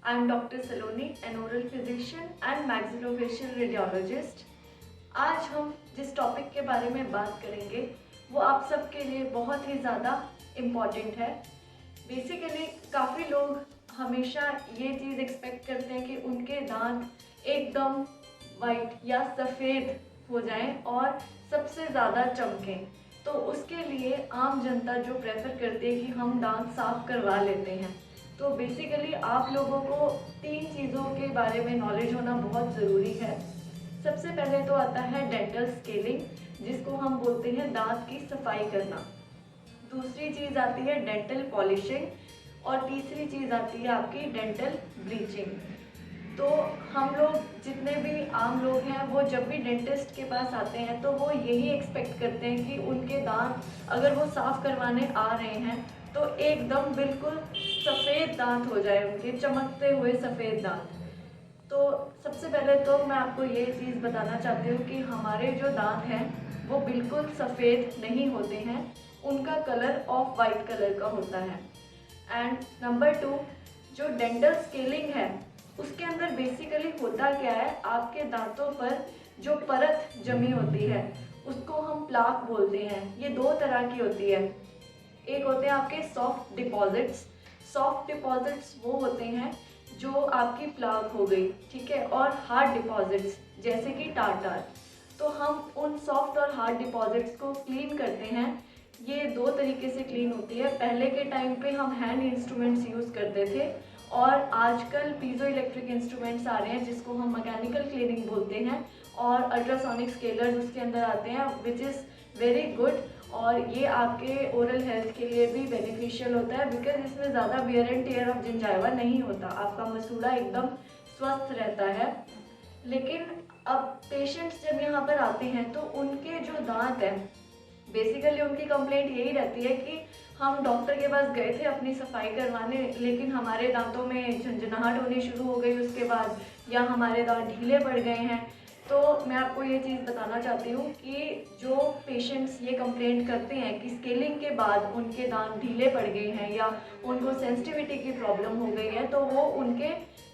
I'm Dr. Saloni, an oral physician and maxillofacial radiologist. आज हम जिस टॉपिक के बारे में बात करेंगे वो आप सबके लिए बहुत ही ज़्यादा इम्पॉर्टेंट है। बेसिकली काफ़ी लोग हमेशा ये चीज़ एक्सपेक्ट करते हैं कि उनके दांत एकदम वाइट या सफ़ेद हो जाएं और सबसे ज़्यादा चमकें। तो उसके लिए आम जनता जो प्रेफर करती है कि हम दांत साफ़ करवा लेते हैं। तो बेसिकली आप लोगों को 3 चीज़ों के बारे में नॉलेज होना बहुत ज़रूरी है। सबसे पहले तो आता है डेंटल स्केलिंग, जिसको हम बोलते हैं दांत की सफाई करना। दूसरी चीज़ आती है डेंटल पॉलिशिंग और तीसरी चीज़ आती है आपकी डेंटल ब्लीचिंग। तो हम लोग जितने भी आम लोग हैं वो जब भी डेंटिस्ट के पास आते हैं तो वो यही एक्सपेक्ट करते हैं कि उनके दांत अगर वो साफ़ करवाने आ रहे हैं तो एकदम बिल्कुल सफ़ेद दांत हो जाए, उनके चमकते हुए सफ़ेद दांत। तो सबसे पहले तो मैं आपको ये चीज़ बताना चाहती हूँ कि हमारे जो दांत हैं वो बिल्कुल सफ़ेद नहीं होते हैं, उनका कलर ऑफ वाइट कलर का होता है। एंड नंबर 2, जो डेंटल स्केलिंग है उसके अंदर बेसिकली होता क्या है, आपके दांतों पर जो परत जमी होती है उसको हम प्लाक बोलते हैं। ये 2 तरह की होती है। एक होते हैं आपके सॉफ्ट डिपॉजिट्स। सॉफ्ट डिपॉजिट्स वो होते हैं जो आपकी प्लाक हो गई, ठीक है, और हार्ड डिपॉजिट्स जैसे कि टार्टार। तो हम उन सॉफ्ट और हार्ड डिपॉजिट्स को क्लीन करते हैं। ये 2 तरीके से क्लीन होती है। पहले के टाइम पे हम हैंड इंस्ट्रूमेंट्स यूज़ करते थे और आजकल पीजो इलेक्ट्रिक इंस्ट्रूमेंट्स आ रहे हैं जिसको हम मैकेनिकल क्लीनिंग बोलते हैं, और अल्ट्रासोनिक स्केलर्स उसके अंदर आते हैं, विच इज़ वेरी गुड। और ये आपके ओरल हेल्थ के लिए भी बेनिफिशियल होता है बिकॉज इसमें ज़्यादा wear and tear of gingiva नहीं होता, आपका मसूड़ा एकदम स्वस्थ रहता है। लेकिन अब पेशेंट्स जब यहाँ पर आते हैं तो उनके जो दांत हैं बेसिकली उनकी कंप्लेंट यही रहती है कि हम डॉक्टर के पास गए थे अपनी सफाई करवाने, लेकिन हमारे दांतों में झंझनाहट होनी शुरू हो गई उसके बाद, या हमारे दांत ढीले पड़ गए हैं। तो मैं आपको ये चीज़ बताना चाहती हूँ कि जो पेशेंट्स ये कंप्लेंट करते हैं कि स्केलिंग के बाद उनके दांत ढीले पड़ गए हैं या उनको सेंसिटिविटी की प्रॉब्लम हो गई है, तो वो उनके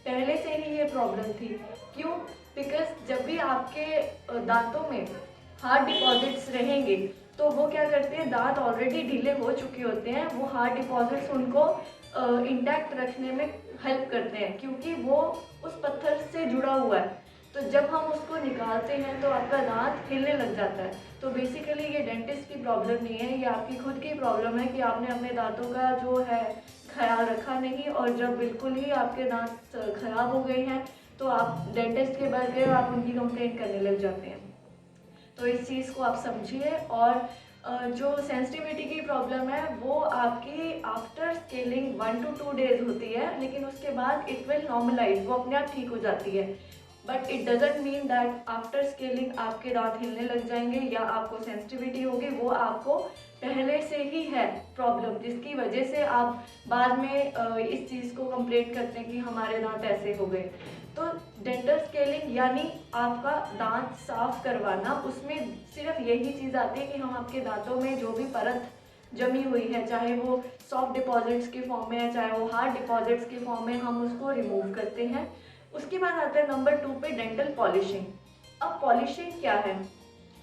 पहले से ही ये प्रॉब्लम थी। क्यों? बिकॉज जब भी आपके दांतों में हार्ड डिपॉजिट्स रहेंगे तो वो क्या करते हैं, दांत ऑलरेडी ढीले हो चुके होते हैं, वो हार्ड डिपॉजिट्स उनको इंटैक्ट रखने में हेल्प करते हैं क्योंकि वो उस पत्थर से जुड़ा हुआ है। तो जब हम उसको निकालते हैं तो आपका दांत हिलने लग जाता है। तो बेसिकली ये डेंटिस्ट की प्रॉब्लम नहीं है, ये आपकी खुद की प्रॉब्लम है कि आपने अपने दांतों का जो है ख्याल रखा नहीं, और जब बिल्कुल ही आपके दांत खराब हो गए हैं तो आप डेंटिस्ट के पास गए और आप उनकी कंप्लेंट करने लग जाते हैं। तो इस चीज़ को आप समझिए। और जो सेंसिटिविटी की प्रॉब्लम है वो आपकी आफ्टर स्केलिंग 1 to 2 डेज होती है, लेकिन उसके बाद इट विल नॉर्मलाइज, वो अपने आप ठीक हो जाती है। But it doesn't mean that after scaling आपके दांत हिलने लग जाएंगे या आपको सेंसिटिविटी होगी। वो आपको पहले से ही है प्रॉब्लम, जिसकी वजह से आप बाद में इस चीज़ को कंप्लेंट करते हैं कि हमारे दांत ऐसे हो गए। तो डेंटल स्केलिंग यानी आपका दांत साफ करवाना, उसमें सिर्फ यही चीज़ आती है कि हम आपके दांतों में जो भी परत जमी हुई है, चाहे वो सॉफ्ट डिपॉजिट्स के फॉर्म में है चाहे वो हार्ड डिपॉजिट्स के फॉर्म में, हम उसको रिमूव करते हैं। उसके बाद आता है नंबर 2 पे डेंटल पॉलिशिंग। अब पॉलिशिंग क्या है?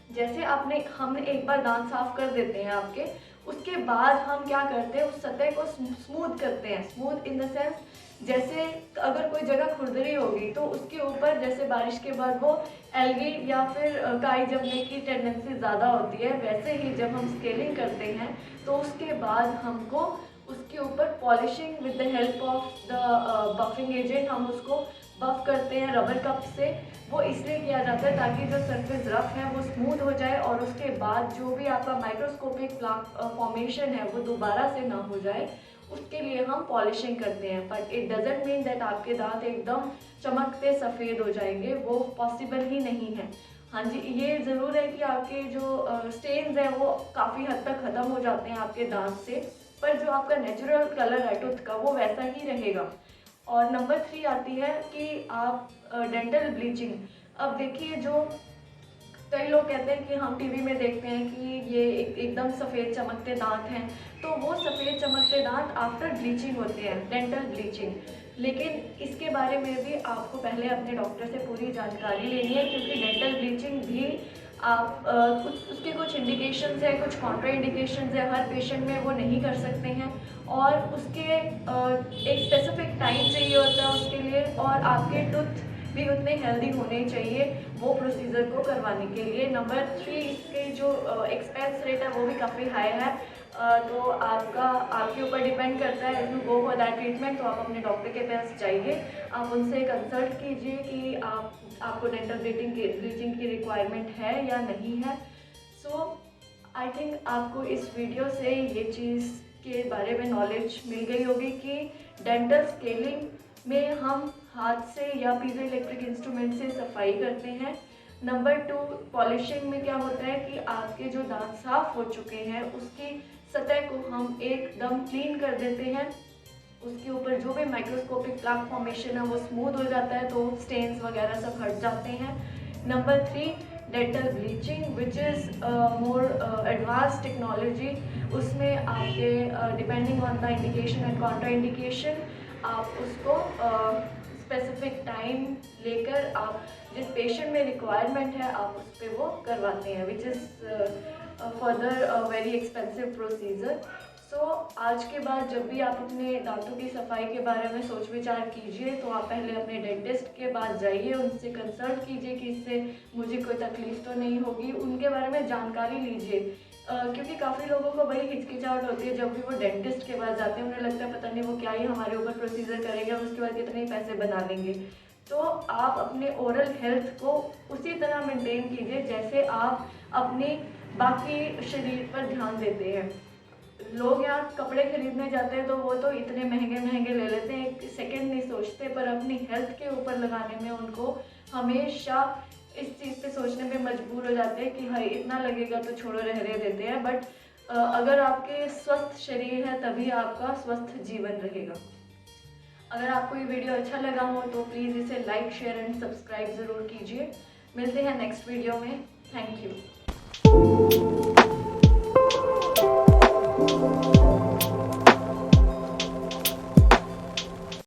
जैसे हमने एक बार दांत साफ कर देते हैं आपके, उसके बाद हम क्या करते हैं, उस सतह को स्मूथ करते हैं। स्मूथ इन द सेंस, जैसे अगर कोई जगह खुरदरी होगी तो उसके ऊपर जैसे बारिश के बाद वो एल्गी या फिर काई जमने की टेंडेंसी ज़्यादा होती है, वैसे ही जब हम स्केलिंग करते हैं तो उसके बाद हमको उसके ऊपर polishing with the help of the buffing agent हम उसको बफ करते हैं रबर कप से। वो इसलिए किया जाता है ताकि जो सरफेस रफ है वो स्मूथ हो जाए और उसके बाद जो भी आपका माइक्रोस्कोपिक प्लाक फॉर्मेशन है वो दोबारा से ना हो जाए, उसके लिए हम पॉलिशिंग करते हैं। But it doesn't mean that आपके दांत एकदम चमकते सफ़ेद हो जाएंगे, वो पॉसिबल ही नहीं है। हाँ जी, ये ज़रूर है कि आपके जो स्टेन्स हैं वो काफ़ी हद तक ख़त्म हो जाते हैं आपके दांत से, पर जो आपका नेचुरल कलर है टूथ का वो वैसा ही रहेगा। और नंबर 3 आती है कि आप डेंटल ब्लीचिंग। अब देखिए, जो कई लोग कहते हैं कि हम टीवी में देखते हैं कि ये एकदम सफ़ेद चमकते दांत हैं, तो वो सफ़ेद चमकते दांत आफ्टर ब्लीचिंग होते हैं, डेंटल ब्लीचिंग। लेकिन इसके बारे में भी आपको पहले अपने डॉक्टर से पूरी जानकारी लेनी है, क्योंकि डेंटल ब्लीचिंग भी आप उसके कुछ इंडिकेशंस है, कुछ कॉन्ट्रा इंडिकेशंस है, हर पेशेंट में वो नहीं कर सकते हैं और उसके एक स्पेसिफिक टाइम चाहिए होता है उसके लिए, और आपके टूथ भी उतने हेल्दी होने चाहिए वो प्रोसीजर को करवाने के लिए। नंबर 3, इसके जो एक्सपेंस रेट है वो भी काफ़ी हाई है, तो आपके ऊपर डिपेंड करता है। If you go for that treatment तो आप अपने डॉक्टर के पास जाइए, आप उनसे कंसल्ट कीजिए कि आपको डेंटल ब्लीचिंग की रिक्वायरमेंट है या नहीं है। सो आई थिंक आपको इस वीडियो से ये चीज़ के बारे में नॉलेज मिल गई होगी कि डेंटल स्केलिंग में हम हाथ से या पीजो इलेक्ट्रिक इंस्ट्रूमेंट से सफाई करते हैं। नंबर 2, पॉलिशिंग में क्या होता है कि आपके जो दांत साफ हो चुके हैं उसकी सतह को हम एकदम क्लीन कर देते हैं, उसके ऊपर जो भी माइक्रोस्कोपिक प्लाक फॉर्मेशन है वो स्मूथ हो जाता है, तो स्टेन्स वगैरह सब हट जाते हैं। Number 3, dental bleaching which is more advance technology. उसमें आपके depending on the indication and Contra indication आप उसको स्पेसिफिक टाइम लेकर आप जिस पेशेंट में रिक्वायरमेंट है आप उस पर वो करवाते हैं, which is further very expensive procedure. So आज के बाद जब भी आप अपने दांतों की सफाई के बारे में सोच विचार कीजिए तो आप पहले अपने डेंटिस्ट के पास जाइए, उनसे कंसल्ट कीजिए कि इससे मुझे कोई तकलीफ़ तो नहीं होगी, उनके बारे में जानकारी लीजिए, क्योंकि काफ़ी लोगों को बड़ी हिचकिचाहट होती है जब भी वो डेंटिस्ट के पास जाते हैं, उन्हें लगता है पता नहीं वो क्या ही हमारे ऊपर प्रोसीजर करेंगे और उसके बाद कितने ही पैसे बना लेंगे। तो आप अपने ओरल हेल्थ को उसी तरह मेंटेन कीजिए जैसे आप अपने बाकी शरीर पर ध्यान देते हैं। लोग यहाँ कपड़े खरीदने जाते हैं तो वो तो इतने महंगे महंगे ले लेते हैं, एक सेकंड नहीं सोचते, पर अपनी हेल्थ के ऊपर लगाने में उनको हमेशा इस चीज़ पे सोचने में मजबूर हो जाते हैं कि भाई इतना लगेगा तो छोड़ो, रहने देते हैं। बट अगर आपके स्वस्थ शरीर है तभी आपका स्वस्थ जीवन रहेगा। अगर आपको ये वीडियो अच्छा लगा हो तो प्लीज़ इसे लाइक, शेयर एंड सब्सक्राइब ज़रूर कीजिए। मिलते हैं नेक्स्ट वीडियो में। Thank you.